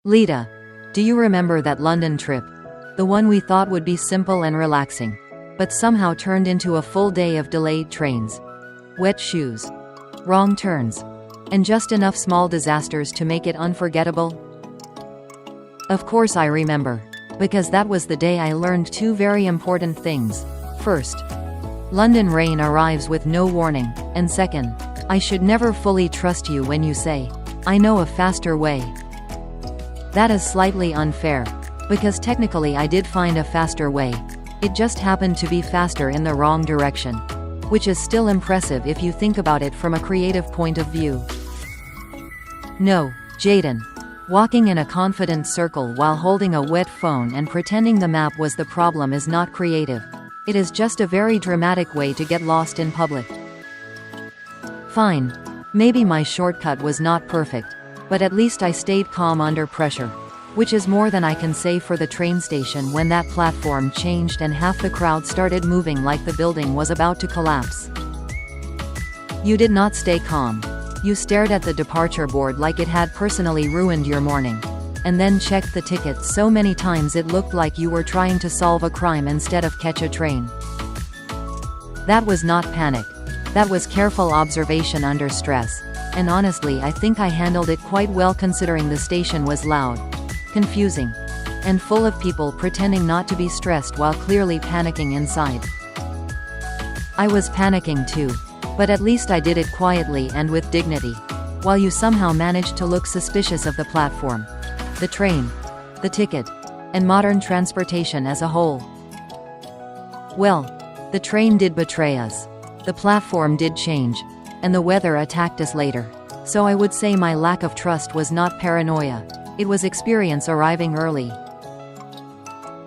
Lita, do you remember that London trip? The one we thought would be simple and relaxing, but somehow turned into a full day of delayed trains, wet shoes, wrong turns, and just enough small disasters to make it unforgettable? Of course I remember, because that was the day I learned two very important things. First, London rain arrives with no warning, and second, I should never fully trust you when you say, "I know a faster way." That is slightly unfair, because technically I did find a faster way. It just happened to be faster in the wrong direction, which is still impressive if you think about it from a creative point of view. No, Jaden. Walking in a confident circle while holding a wet phone and pretending the map was the problem is not creative. It is just a very dramatic way to get lost in public. Fine. Maybe my shortcut was not perfect, but at least I stayed calm under pressure, which is more than I can say for the train station when that platform changed and half the crowd started moving like the building was about to collapse. You did not stay calm. You stared at the departure board like it had personally ruined your morning, and then checked the ticket so many times it looked like you were trying to solve a crime instead of catch a train. That was not panic. That was careful observation under stress. And honestly, I think I handled it quite well considering the station was loud, confusing, and full of people pretending not to be stressed while clearly panicking inside. I was panicking too, but at least I did it quietly and with dignity, while you somehow managed to look suspicious of the platform, the train, the ticket, and modern transportation as a whole. Well, the train did betray us, the platform did change, and the weather attacked us later. So I would say my lack of trust was not paranoia. It was experience arriving early.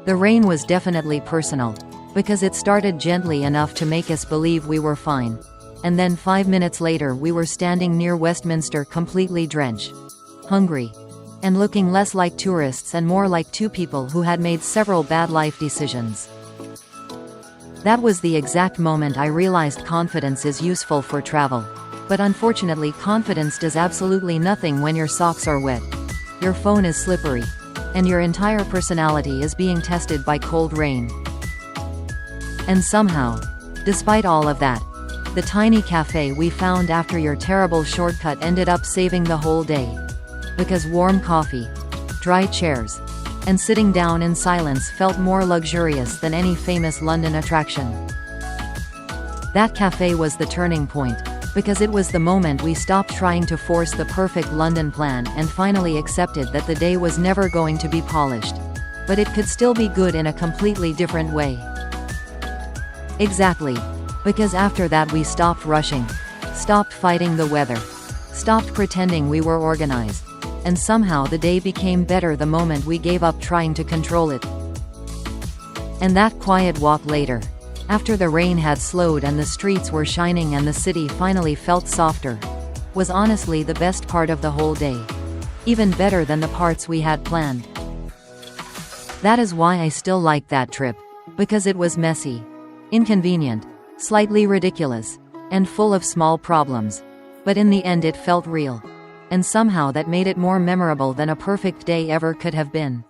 The rain was definitely personal, because it started gently enough to make us believe we were fine. And then 5 minutes later we were standing near Westminster completely drenched, hungry, and looking less like tourists and more like two people who had made several bad life decisions. That was the exact moment I realized confidence is useful for travel. But unfortunately, confidence does absolutely nothing when your socks are wet, your phone is slippery, and your entire personality is being tested by cold rain. And somehow, despite all of that, the tiny cafe we found after your terrible shortcut ended up saving the whole day. Because warm coffee, dry chairs, and sitting down in silence felt more luxurious than any famous London attraction. That cafe was the turning point, because it was the moment we stopped trying to force the perfect London plan and finally accepted that the day was never going to be polished, but it could still be good in a completely different way. Exactly. Because after that we stopped rushing, stopped fighting the weather, stopped pretending we were organized, and somehow the day became better the moment we gave up trying to control it. And that quiet walk later, after the rain had slowed and the streets were shining and the city finally felt softer, was honestly the best part of the whole day. Even better than the parts we had planned. That is why I still like that trip, because it was messy, inconvenient, slightly ridiculous, and full of small problems. But in the end it felt real. And somehow that made it more memorable than a perfect day ever could have been.